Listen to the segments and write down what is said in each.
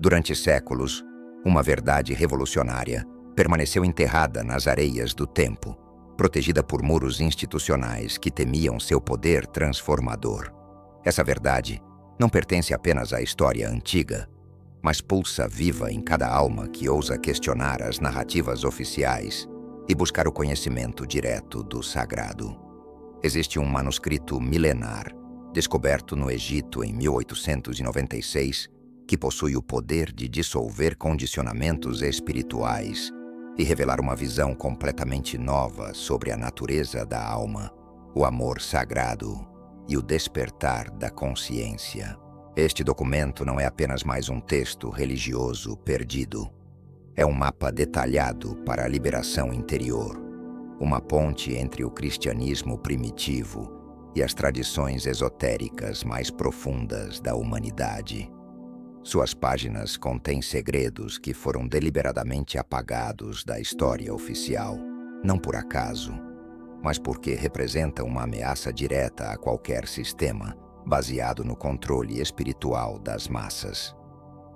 Durante séculos, uma verdade revolucionária permaneceu enterrada nas areias do tempo, protegida por muros institucionais que temiam seu poder transformador. Essa verdade não pertence apenas à história antiga, mas pulsa viva em cada alma que ousa questionar as narrativas oficiais e buscar o conhecimento direto do sagrado. Existe um manuscrito milenar, descoberto no Egito em 1896, que possui o poder de dissolver condicionamentos espirituais e revelar uma visão completamente nova sobre a natureza da alma, o amor sagrado e o despertar da consciência. Este documento não é apenas mais um texto religioso perdido. É um mapa detalhado para a liberação interior, uma ponte entre o cristianismo primitivo e as tradições esotéricas mais profundas da humanidade. Suas páginas contêm segredos que foram deliberadamente apagados da história oficial, não por acaso, mas porque representam uma ameaça direta a qualquer sistema baseado no controle espiritual das massas.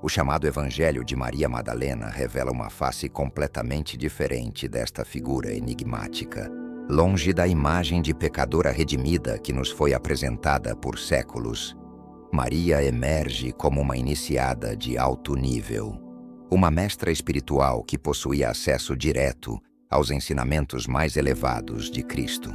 O chamado Evangelho de Maria Madalena revela uma face completamente diferente desta figura enigmática, longe da imagem de pecadora redimida que nos foi apresentada por séculos. Maria emerge como uma iniciada de alto nível, uma mestra espiritual que possuía acesso direto aos ensinamentos mais elevados de Cristo.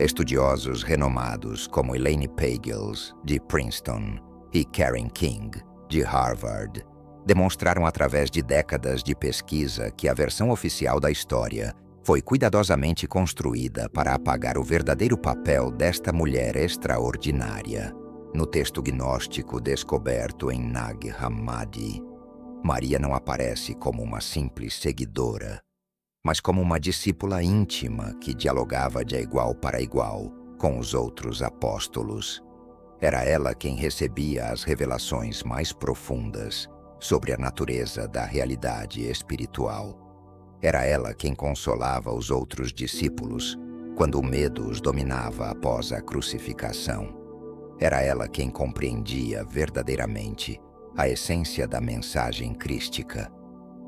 Estudiosos renomados como Elaine Pagels, de Princeton, e Karen King, de Harvard, demonstraram através de décadas de pesquisa que a versão oficial da história foi cuidadosamente construída para apagar o verdadeiro papel desta mulher extraordinária. No texto gnóstico descoberto em Nag Hammadi, Maria não aparece como uma simples seguidora, mas como uma discípula íntima que dialogava de igual para igual com os outros apóstolos. Era ela quem recebia as revelações mais profundas sobre a natureza da realidade espiritual. Era ela quem consolava os outros discípulos quando o medo os dominava após a crucificação. Era ela quem compreendia verdadeiramente a essência da mensagem crística,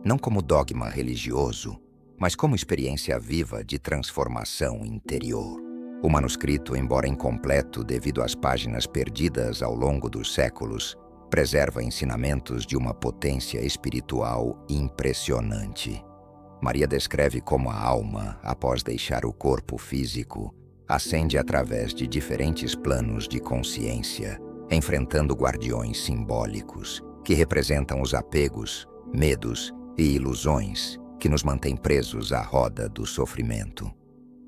não como dogma religioso, mas como experiência viva de transformação interior. O manuscrito, embora incompleto devido às páginas perdidas ao longo dos séculos, preserva ensinamentos de uma potência espiritual impressionante. Maria descreve como a alma, após deixar o corpo físico, ascende através de diferentes planos de consciência, enfrentando guardiões simbólicos, que representam os apegos, medos e ilusões que nos mantêm presos à roda do sofrimento.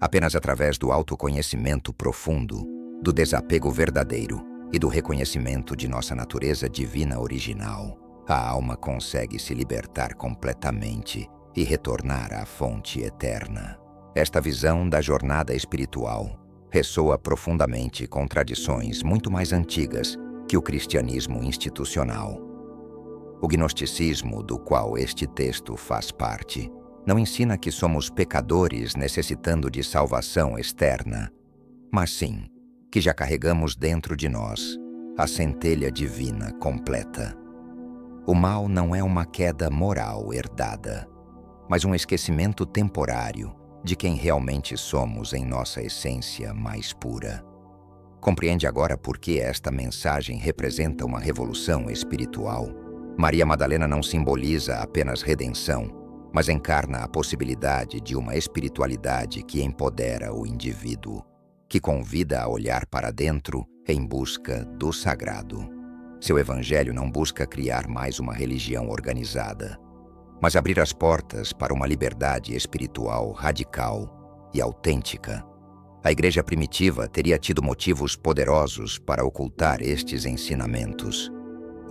Apenas através do autoconhecimento profundo, do desapego verdadeiro e do reconhecimento de nossa natureza divina original, a alma consegue se libertar completamente e retornar à fonte eterna. Esta visão da jornada espiritual ressoa profundamente com tradições muito mais antigas que o cristianismo institucional. O gnosticismo, do qual este texto faz parte, não ensina que somos pecadores necessitando de salvação externa, mas sim que já carregamos dentro de nós a centelha divina completa. O mal não é uma queda moral herdada, mas um esquecimento temporário de quem realmente somos em nossa essência mais pura. Compreende agora por que esta mensagem representa uma revolução espiritual? Maria Madalena não simboliza apenas redenção, mas encarna a possibilidade de uma espiritualidade que empodera o indivíduo, que convida a olhar para dentro em busca do sagrado. Seu evangelho não busca criar mais uma religião organizada, mas abrir as portas para uma liberdade espiritual radical e autêntica. A igreja primitiva teria tido motivos poderosos para ocultar estes ensinamentos.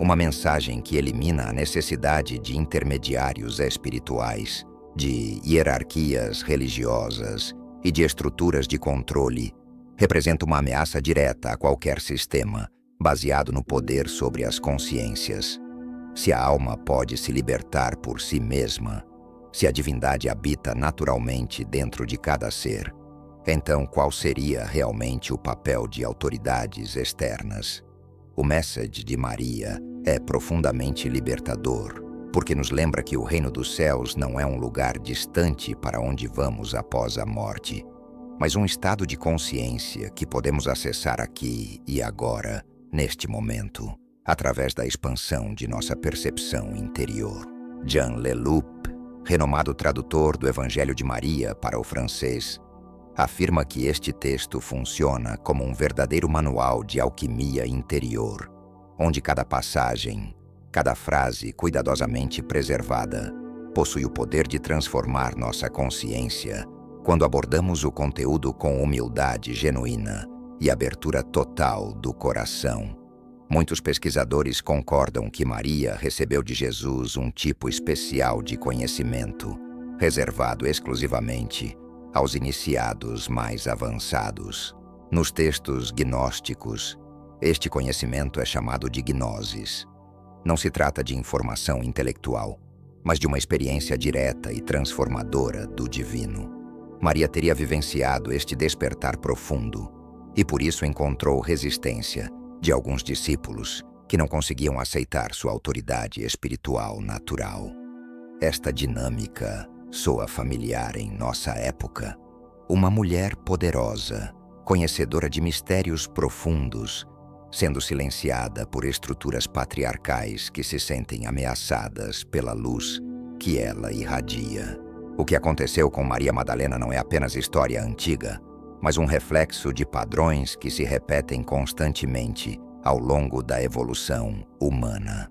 Uma mensagem que elimina a necessidade de intermediários espirituais, de hierarquias religiosas e de estruturas de controle, representa uma ameaça direta a qualquer sistema baseado no poder sobre as consciências. Se a alma pode se libertar por si mesma, se a divindade habita naturalmente dentro de cada ser, então qual seria realmente o papel de autoridades externas? O Message de Maria É profundamente libertador, porque nos lembra que o reino dos céus não é um lugar distante para onde vamos após a morte, mas um estado de consciência que podemos acessar aqui e agora, neste momento, através da expansão de nossa percepção interior. Jean Leloup, renomado tradutor do Evangelho de Maria para o francês, afirma que este texto funciona como um verdadeiro manual de alquimia interior, onde cada passagem, cada frase cuidadosamente preservada, possui o poder de transformar nossa consciência quando abordamos o conteúdo com humildade genuína e abertura total do coração. Muitos pesquisadores concordam que Maria recebeu de Jesus um tipo especial de conhecimento, reservado exclusivamente aos iniciados mais avançados. Nos textos gnósticos, este conhecimento é chamado de gnosis. Não se trata de informação intelectual, mas de uma experiência direta e transformadora do divino. Maria teria vivenciado este despertar profundo e por isso encontrou resistência de alguns discípulos que não conseguiam aceitar sua autoridade espiritual natural. Esta dinâmica soa familiar em nossa época. Uma mulher poderosa, conhecedora de mistérios profundos, sendo silenciada por estruturas patriarcais que se sentem ameaçadas pela luz que ela irradia. O que aconteceu com Maria Madalena não é apenas história antiga, mas um reflexo de padrões que se repetem constantemente ao longo da evolução humana.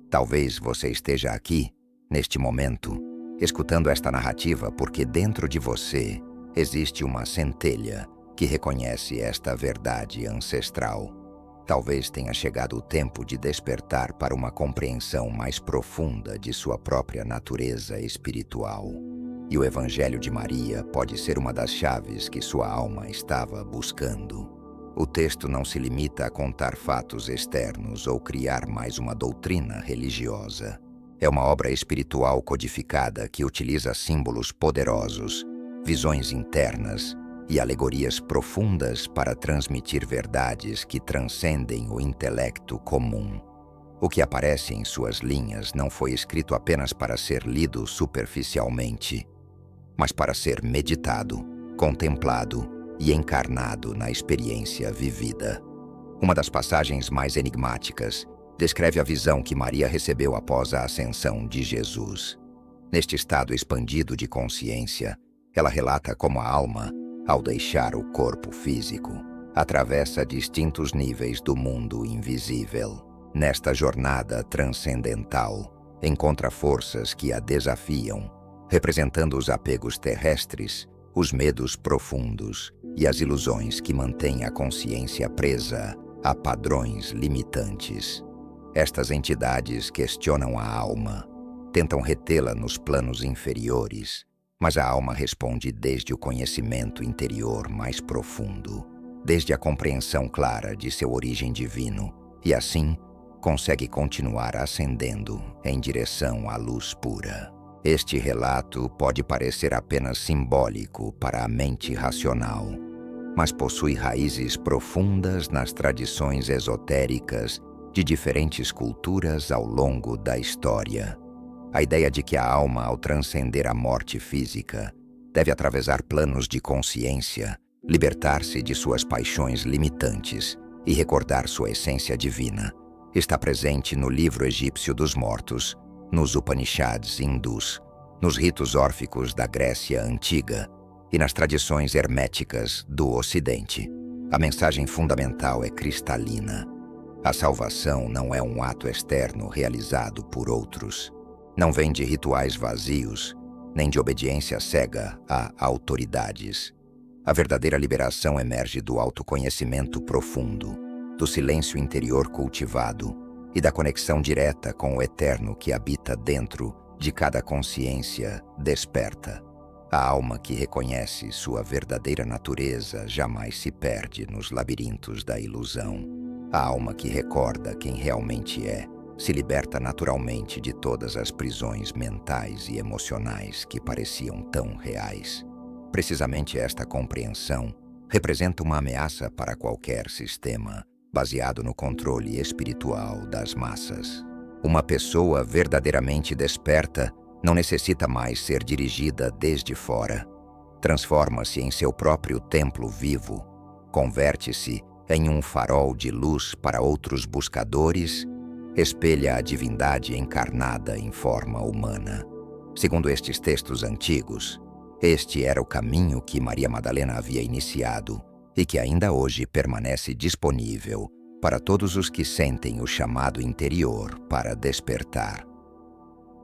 Talvez você esteja aqui, neste momento, escutando esta narrativa porque dentro de você existe uma centelha que reconhece esta verdade ancestral. Talvez tenha chegado o tempo de despertar para uma compreensão mais profunda de sua própria natureza espiritual. E o Evangelho de Maria pode ser uma das chaves que sua alma estava buscando. O texto não se limita a contar fatos externos ou criar mais uma doutrina religiosa. É uma obra espiritual codificada que utiliza símbolos poderosos, visões internas e alegorias profundas para transmitir verdades que transcendem o intelecto comum. O que aparece em suas linhas não foi escrito apenas para ser lido superficialmente, mas para ser meditado, contemplado e encarnado na experiência vivida. Uma das passagens mais enigmáticas descreve a visão que Maria recebeu após a ascensão de Jesus. Neste estado expandido de consciência, ela relata como a alma, ao deixar o corpo físico, atravessa distintos níveis do mundo invisível. Nesta jornada transcendental, encontra forças que a desafiam, representando os apegos terrestres, os medos profundos e as ilusões que mantêm a consciência presa a padrões limitantes. Estas entidades questionam a alma, tentam retê-la nos planos inferiores, mas a alma responde desde o conhecimento interior mais profundo, desde a compreensão clara de seu origem divino, e assim consegue continuar ascendendo em direção à luz pura. Este relato pode parecer apenas simbólico para a mente racional, mas possui raízes profundas nas tradições esotéricas de diferentes culturas ao longo da história. A ideia de que a alma, ao transcender a morte física, deve atravessar planos de consciência, libertar-se de suas paixões limitantes e recordar sua essência divina, está presente no livro egípcio dos mortos, nos Upanishads hindus, nos ritos órficos da Grécia Antiga e nas tradições herméticas do Ocidente. A mensagem fundamental é cristalina. A salvação não é um ato externo realizado por outros. Não vem de rituais vazios, nem de obediência cega a autoridades. A verdadeira liberação emerge do autoconhecimento profundo, do silêncio interior cultivado e da conexão direta com o eterno que habita dentro de cada consciência desperta. A alma que reconhece sua verdadeira natureza jamais se perde nos labirintos da ilusão. A alma que recorda quem realmente é se liberta naturalmente de todas as prisões mentais e emocionais que pareciam tão reais. Precisamente esta compreensão representa uma ameaça para qualquer sistema, baseado no controle espiritual das massas. Uma pessoa verdadeiramente desperta não necessita mais ser dirigida desde fora. Transforma-se em seu próprio templo vivo, converte-se em um farol de luz para outros buscadores, espelha a divindade encarnada em forma humana. Segundo estes textos antigos, este era o caminho que Maria Madalena havia iniciado e que ainda hoje permanece disponível para todos os que sentem o chamado interior para despertar.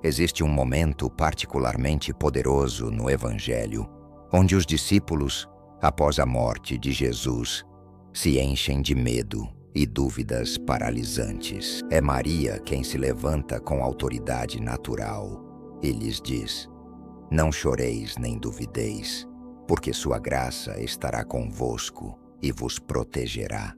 Existe um momento particularmente poderoso no Evangelho, onde os discípulos, após a morte de Jesus, se enchem de medo e dúvidas paralisantes. É Maria quem se levanta com autoridade natural e lhes diz: "Não choreis nem duvideis, porque sua graça estará convosco e vos protegerá.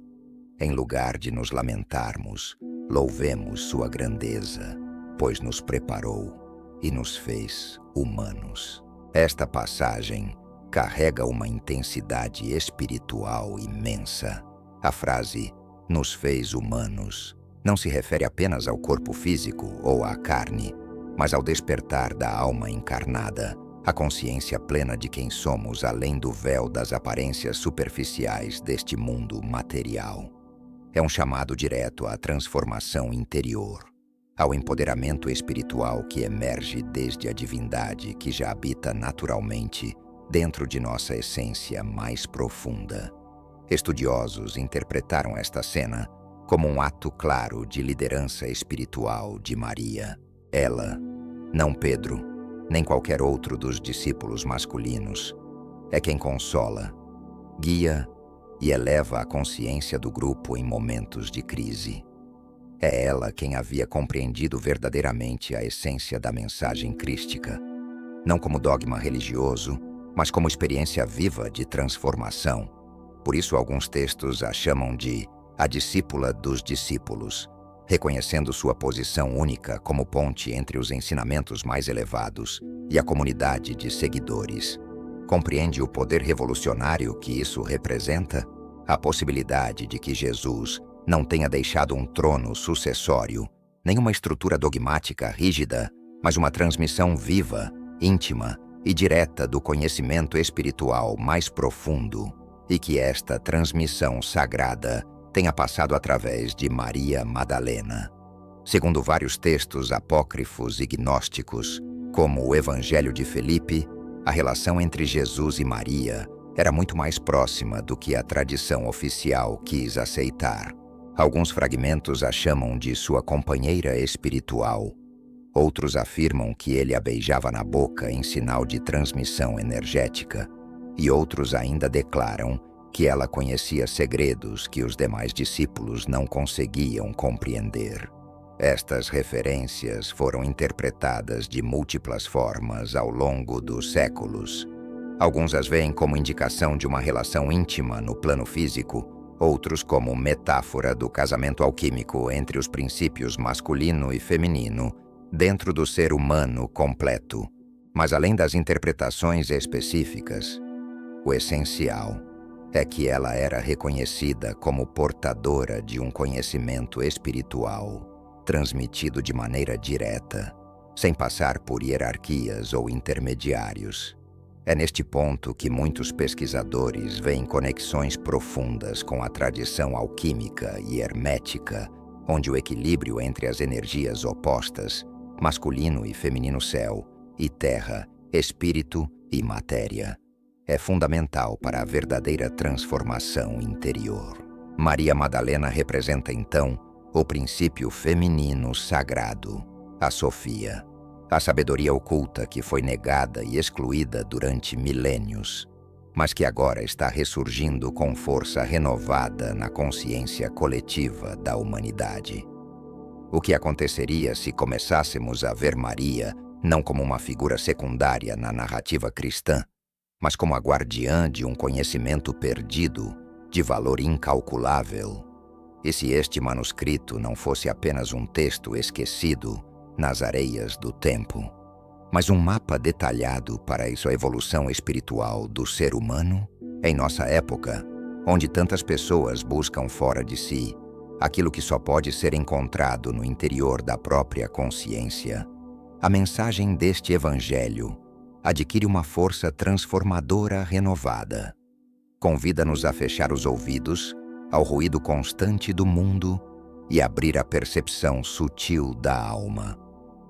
Em lugar de nos lamentarmos, louvemos sua grandeza, pois nos preparou e nos fez humanos." Esta passagem carrega uma intensidade espiritual imensa. A frase "nos fez humanos" não se refere apenas ao corpo físico ou à carne, mas ao despertar da alma encarnada, a consciência plena de quem somos além do véu das aparências superficiais deste mundo material. É um chamado direto à transformação interior, ao empoderamento espiritual que emerge desde a divindade que já habita naturalmente dentro de nossa essência mais profunda. Estudiosos interpretaram esta cena como um ato claro de liderança espiritual de Maria. Ela, não Pedro, nem qualquer outro dos discípulos masculinos, é quem consola, guia e eleva a consciência do grupo em momentos de crise. É ela quem havia compreendido verdadeiramente a essência da mensagem crística, não como dogma religioso, mas como experiência viva de transformação. Por isso, alguns textos a chamam de a discípula dos discípulos, reconhecendo sua posição única como ponte entre os ensinamentos mais elevados e a comunidade de seguidores. Compreende o poder revolucionário que isso representa? A possibilidade de que Jesus não tenha deixado um trono sucessório, nem uma estrutura dogmática rígida, mas uma transmissão viva, íntima e direta do conhecimento espiritual mais profundo, e que esta transmissão sagrada tenha passado através de Maria Madalena. Segundo vários textos apócrifos e gnósticos, como o Evangelho de Felipe, a relação entre Jesus e Maria era muito mais próxima do que a tradição oficial quis aceitar. Alguns fragmentos a chamam de sua companheira espiritual. Outros afirmam que ele a beijava na boca em sinal de transmissão energética, e outros ainda declaram que ela conhecia segredos que os demais discípulos não conseguiam compreender. Estas referências foram interpretadas de múltiplas formas ao longo dos séculos. Alguns as veem como indicação de uma relação íntima no plano físico, outros como metáfora do casamento alquímico entre os princípios masculino e feminino dentro do ser humano completo. Mas além das interpretações específicas, o essencial é que ela era reconhecida como portadora de um conhecimento espiritual, transmitido de maneira direta, sem passar por hierarquias ou intermediários. É neste ponto que muitos pesquisadores veem conexões profundas com a tradição alquímica e hermética, onde o equilíbrio entre as energias opostas, masculino e feminino céu, e terra, espírito e matéria, é fundamental para a verdadeira transformação interior. Maria Madalena representa, então, o princípio feminino sagrado, a Sofia, a sabedoria oculta que foi negada e excluída durante milênios, mas que agora está ressurgindo com força renovada na consciência coletiva da humanidade. O que aconteceria se começássemos a ver Maria não como uma figura secundária na narrativa cristã, mas como a guardiã de um conhecimento perdido, de valor incalculável? E se este manuscrito não fosse apenas um texto esquecido nas areias do tempo, mas um mapa detalhado para a evolução espiritual do ser humano? Em nossa época, onde tantas pessoas buscam fora de si aquilo que só pode ser encontrado no interior da própria consciência, a mensagem deste Evangelho adquire uma força transformadora renovada. Convida-nos a fechar os ouvidos ao ruído constante do mundo e abrir a percepção sutil da alma.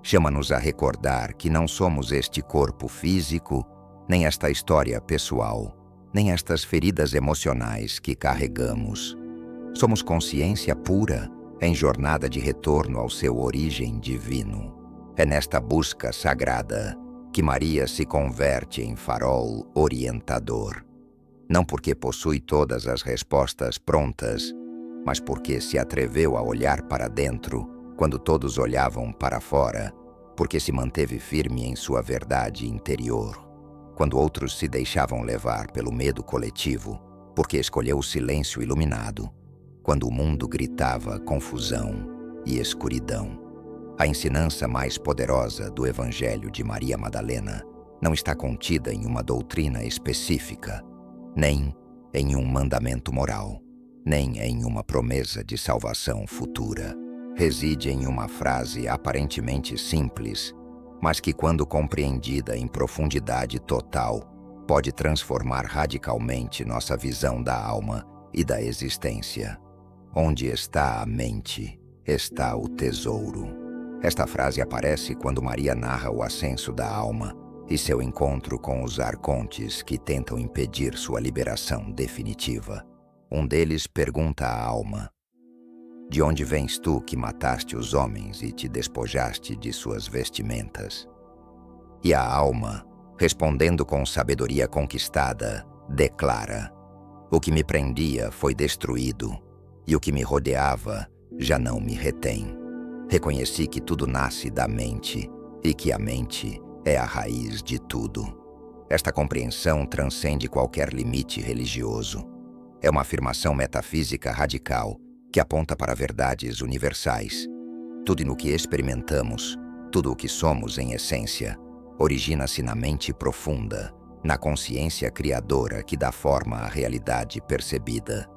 Chama-nos a recordar que não somos este corpo físico, nem esta história pessoal, nem estas feridas emocionais que carregamos. Somos consciência pura em jornada de retorno ao seu origem divino. É nesta busca sagrada que Maria se converte em farol orientador. Não porque possui todas as respostas prontas, mas porque se atreveu a olhar para dentro quando todos olhavam para fora, porque se manteve firme em sua verdade interior, quando outros se deixavam levar pelo medo coletivo, porque escolheu o silêncio iluminado, quando o mundo gritava confusão e escuridão. A ensinança mais poderosa do Evangelho de Maria Madalena não está contida em uma doutrina específica, nem em um mandamento moral, nem em uma promessa de salvação futura. Reside em uma frase aparentemente simples, mas que, quando compreendida em profundidade total, pode transformar radicalmente nossa visão da alma e da existência. Onde está a mente, está o tesouro. Esta frase aparece quando Maria narra o ascenso da alma e seu encontro com os arcontes que tentam impedir sua liberação definitiva. Um deles pergunta à alma: "De onde vens tu que mataste os homens e te despojaste de suas vestimentas?" E a alma, respondendo com sabedoria conquistada, declara: "O que me prendia foi destruído, e o que me rodeava já não me retém. Reconheci que tudo nasce da mente, e que a mente é a raiz de tudo." Esta compreensão transcende qualquer limite religioso. É uma afirmação metafísica radical que aponta para verdades universais. Tudo no que experimentamos, tudo o que somos em essência, origina-se na mente profunda, na consciência criadora que dá forma à realidade percebida.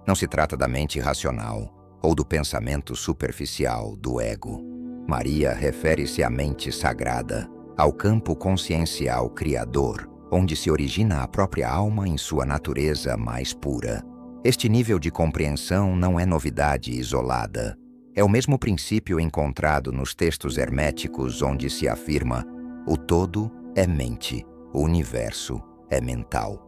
Não se trata da mente racional ou do pensamento superficial do ego. Maria refere-se à mente sagrada, ao campo consciencial criador, onde se origina a própria alma em sua natureza mais pura. Este nível de compreensão não é novidade isolada. É o mesmo princípio encontrado nos textos herméticos, onde se afirma: o todo é mente, o universo é mental.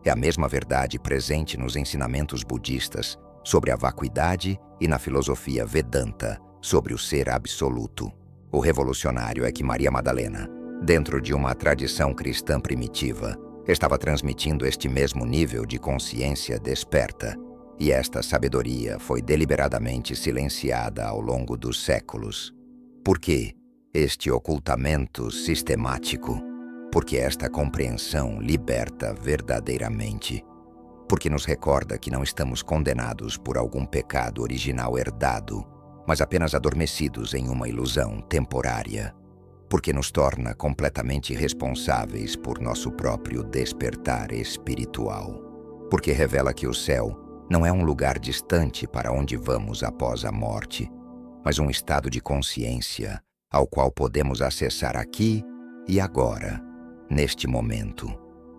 É a mesma verdade presente nos ensinamentos budistas sobre a vacuidade e na filosofia Vedanta sobre o ser absoluto. O revolucionário é que Maria Madalena, dentro de uma tradição cristã primitiva, estava transmitindo este mesmo nível de consciência desperta, e esta sabedoria foi deliberadamente silenciada ao longo dos séculos. Por que este ocultamento sistemático? Porque esta compreensão liberta verdadeiramente. Porque nos recorda que não estamos condenados por algum pecado original herdado, mas apenas adormecidos em uma ilusão temporária. Porque nos torna completamente responsáveis por nosso próprio despertar espiritual. Porque revela que o céu não é um lugar distante para onde vamos após a morte, mas um estado de consciência ao qual podemos acessar aqui e agora, neste momento,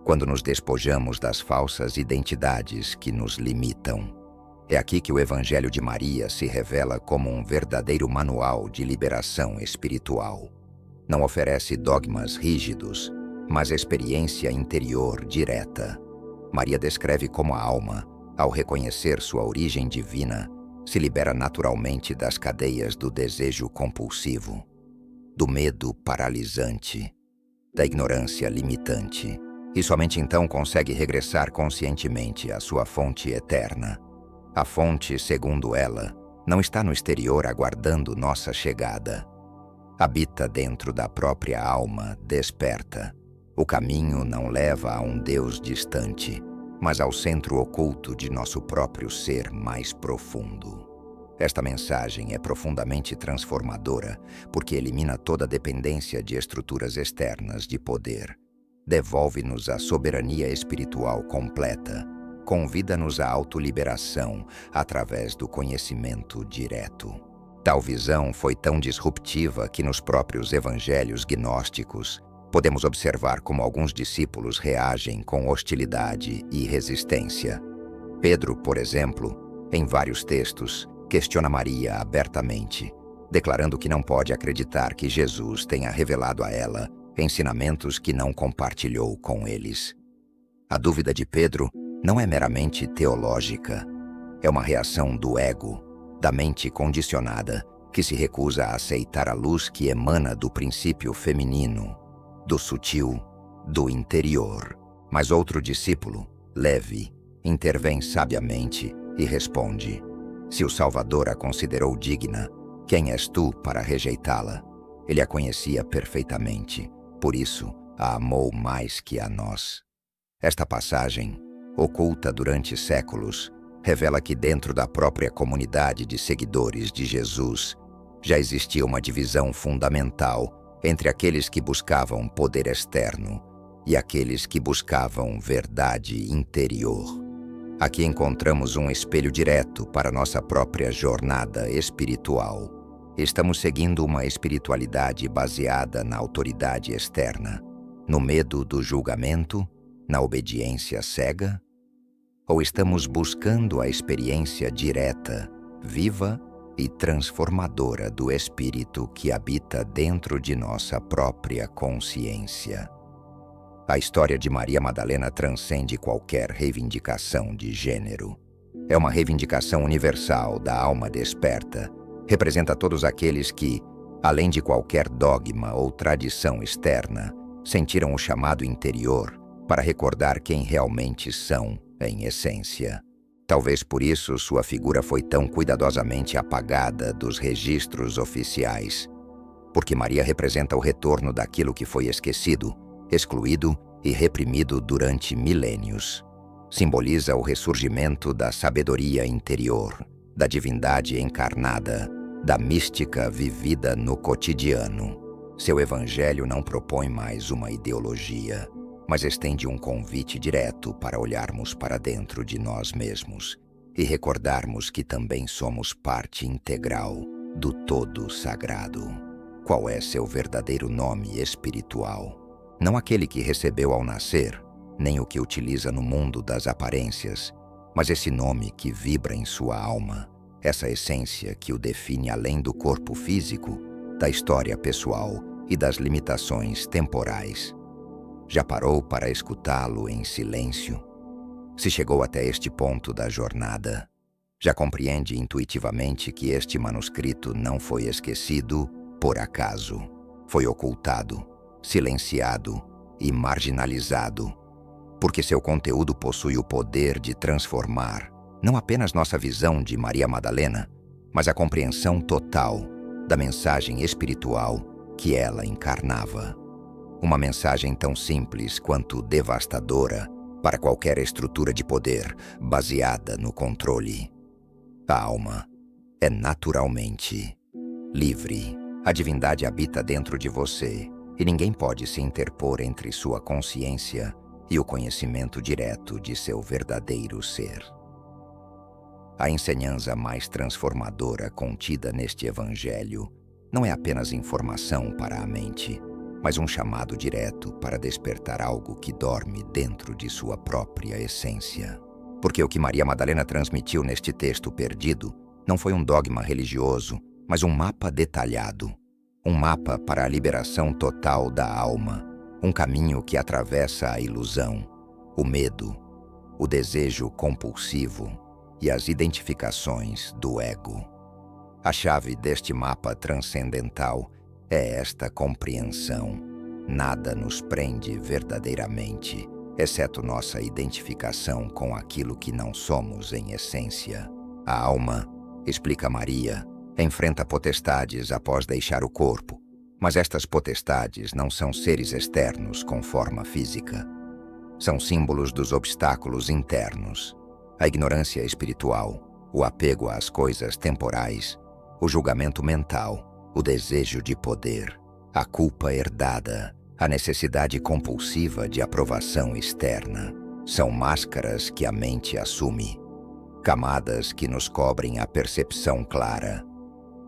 quando nos despojamos das falsas identidades que nos limitam. É aqui que o Evangelho de Maria se revela como um verdadeiro manual de liberação espiritual. Não oferece dogmas rígidos, mas experiência interior direta. Maria descreve como a alma, ao reconhecer sua origem divina, se libera naturalmente das cadeias do desejo compulsivo, do medo paralisante, da ignorância limitante, e somente então consegue regressar conscientemente à sua fonte eterna. A fonte, segundo ela, não está no exterior aguardando nossa chegada. Habita dentro da própria alma desperta. O caminho não leva a um Deus distante, mas ao centro oculto de nosso próprio ser mais profundo. Esta mensagem é profundamente transformadora, porque elimina toda dependência de estruturas externas de poder. Devolve-nos a soberania espiritual completa, convida-nos à autoliberação através do conhecimento direto. Tal visão foi tão disruptiva que nos próprios evangelhos gnósticos podemos observar como alguns discípulos reagem com hostilidade e resistência. Pedro, por exemplo, em vários textos, questiona Maria abertamente, declarando que não pode acreditar que Jesus tenha revelado a ela ensinamentos que não compartilhou com eles. A dúvida de Pedro não é meramente teológica, é uma reação do ego, da mente condicionada, que se recusa a aceitar a luz que emana do princípio feminino, do sutil, do interior. Mas outro discípulo, Levi, intervém sabiamente e responde: se o Salvador a considerou digna, quem és tu para rejeitá-la? Ele a conhecia perfeitamente, por isso a amou mais que a nós. Esta passagem, oculta durante séculos, revela que dentro da própria comunidade de seguidores de Jesus já existia uma divisão fundamental entre aqueles que buscavam poder externo e aqueles que buscavam verdade interior. Aqui encontramos um espelho direto para nossa própria jornada espiritual. Estamos seguindo uma espiritualidade baseada na autoridade externa, no medo do julgamento, na obediência cega? Ou estamos buscando a experiência direta, viva e transformadora do Espírito que habita dentro de nossa própria consciência? A história de Maria Madalena transcende qualquer reivindicação de gênero. É uma reivindicação universal da alma desperta. Representa todos aqueles que, além de qualquer dogma ou tradição externa, sentiram o chamado interior para recordar quem realmente são em essência. Talvez por isso sua figura foi tão cuidadosamente apagada dos registros oficiais, porque Maria representa o retorno daquilo que foi esquecido, excluído e reprimido durante milênios. Simboliza o ressurgimento da sabedoria interior, da divindade encarnada, da mística vivida no cotidiano. Seu evangelho não propõe mais uma ideologia, mas estende um convite direto para olharmos para dentro de nós mesmos e recordarmos que também somos parte integral do todo sagrado. Qual é seu verdadeiro nome espiritual? Não aquele que recebeu ao nascer, nem o que utiliza no mundo das aparências, mas esse nome que vibra em sua alma, essa essência que o define além do corpo físico, da história pessoal e das limitações temporais. Já parou para escutá-lo em silêncio? Se chegou até este ponto da jornada, já compreende intuitivamente que este manuscrito não foi esquecido por acaso. Foi ocultado, silenciado e marginalizado, porque seu conteúdo possui o poder de transformar não apenas nossa visão de Maria Madalena, mas a compreensão total da mensagem espiritual que ela encarnava. Uma mensagem tão simples quanto devastadora para qualquer estrutura de poder baseada no controle. A alma é naturalmente livre. A divindade habita dentro de você e ninguém pode se interpor entre sua consciência e o conhecimento direto de seu verdadeiro ser. A ensinança mais transformadora contida neste evangelho não é apenas informação para a mente, mas um chamado direto para despertar algo que dorme dentro de sua própria essência. Porque o que Maria Madalena transmitiu neste texto perdido não foi um dogma religioso, mas um mapa detalhado. Um mapa para a liberação total da alma. Um caminho que atravessa a ilusão, o medo, o desejo compulsivo e as identificações do ego. A chave deste mapa transcendental é esta compreensão. Nada nos prende verdadeiramente, exceto nossa identificação com aquilo que não somos em essência. A alma, explica Maria, enfrenta potestades após deixar o corpo, mas estas potestades não são seres externos com forma física. São símbolos dos obstáculos internos, a ignorância espiritual, o apego às coisas temporais, o julgamento mental, o desejo de poder, a culpa herdada, a necessidade compulsiva de aprovação externa. São máscaras que a mente assume, camadas que nos cobrem a percepção clara,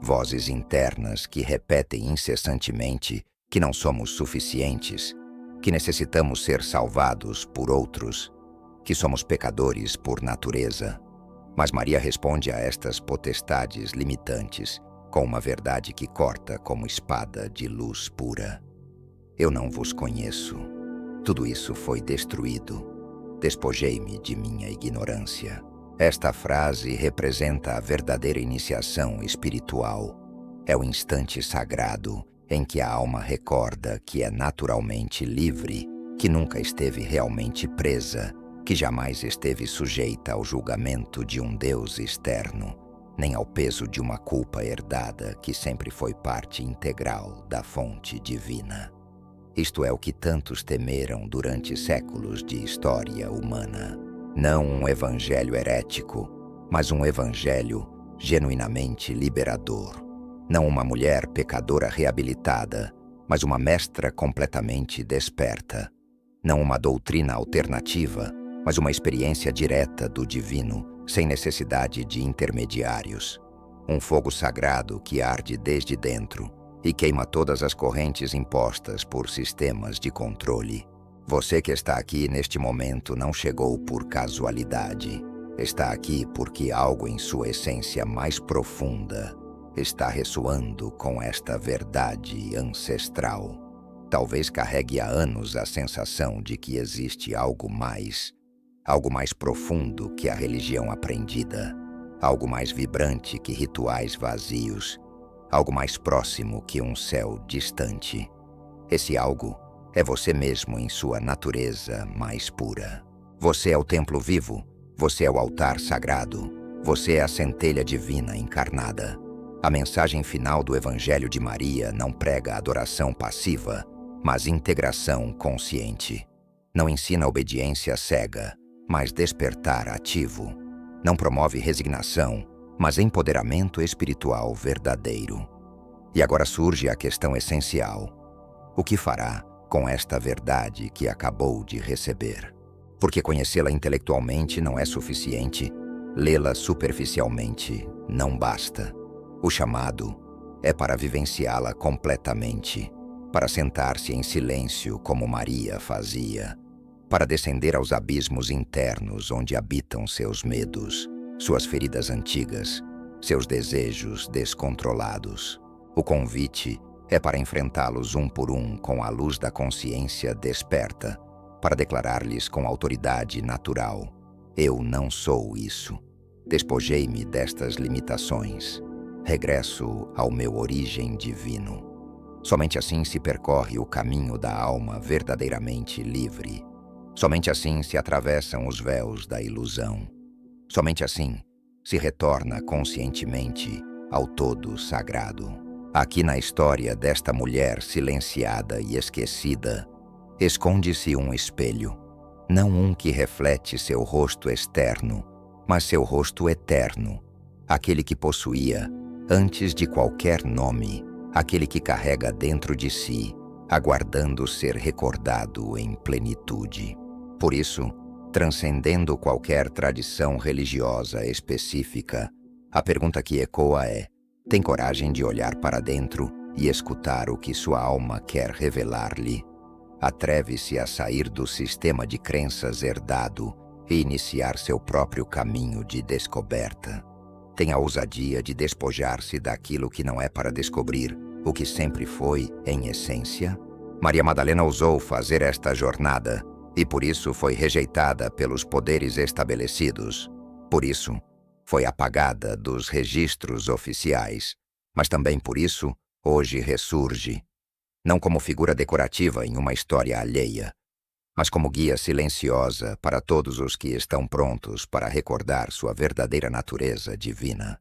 vozes internas que repetem incessantemente que não somos suficientes, que necessitamos ser salvados por outros, que somos pecadores por natureza. Mas Maria responde a estas potestades limitantes com uma verdade que corta como espada de luz pura. Eu não vos conheço. Tudo isso foi destruído. Despojei-me de minha ignorância. Esta frase representa a verdadeira iniciação espiritual. É o instante sagrado em que a alma recorda que é naturalmente livre, que nunca esteve realmente presa, que jamais esteve sujeita ao julgamento de um Deus externo, nem ao peso de uma culpa herdada que sempre foi parte integral da fonte divina. Isto é o que tantos temeram durante séculos de história humana. Não um evangelho herético, mas um evangelho genuinamente liberador. Não uma mulher pecadora reabilitada, mas uma mestra completamente desperta. Não uma doutrina alternativa, mas uma experiência direta do divino, sem necessidade de intermediários. Um fogo sagrado que arde desde dentro e queima todas as correntes impostas por sistemas de controle. Você que está aqui neste momento não chegou por casualidade. Está aqui porque algo em sua essência mais profunda está ressoando com esta verdade ancestral. Talvez carregue há anos a sensação de que existe algo mais profundo que a religião aprendida, algo mais vibrante que rituais vazios, algo mais próximo que um céu distante. Esse algo é você mesmo em sua natureza mais pura. Você é o templo vivo, você é o altar sagrado, você é a centelha divina encarnada. A mensagem final do Evangelho de Maria não prega adoração passiva, mas integração consciente. Não ensina obediência cega, mas despertar ativo. Não promove resignação, mas empoderamento espiritual verdadeiro. E agora surge a questão essencial. O que fará com esta verdade que acabou de receber? Porque conhecê-la intelectualmente não é suficiente, lê-la superficialmente não basta. O chamado é para vivenciá-la completamente, para sentar-se em silêncio como Maria fazia, para descender aos abismos internos onde habitam seus medos, suas feridas antigas, seus desejos descontrolados. O convite é para enfrentá-los um por um com a luz da consciência desperta, para declarar-lhes com autoridade natural: eu não sou isso. Despojei-me destas limitações. Regresso ao meu origem divino. Somente assim se percorre o caminho da alma verdadeiramente livre. Somente assim se atravessam os véus da ilusão. Somente assim se retorna conscientemente ao todo sagrado. Aqui na história desta mulher silenciada e esquecida, esconde-se um espelho, não um que reflete seu rosto externo, mas seu rosto eterno, aquele que possuía, antes de qualquer nome, aquele que carrega dentro de si, aguardando ser recordado em plenitude. Por isso, transcendendo qualquer tradição religiosa específica, a pergunta que ecoa é: tem coragem de olhar para dentro e escutar o que sua alma quer revelar-lhe? Atreve-se a sair do sistema de crenças herdado e iniciar seu próprio caminho de descoberta. Tem a ousadia de despojar-se daquilo que não é para descobrir o que sempre foi em essência? Maria Madalena ousou fazer esta jornada e por isso foi rejeitada pelos poderes estabelecidos. Por isso, foi apagada dos registros oficiais, mas também por isso, hoje ressurge, não como figura decorativa em uma história alheia, mas como guia silenciosa para todos os que estão prontos para recordar sua verdadeira natureza divina.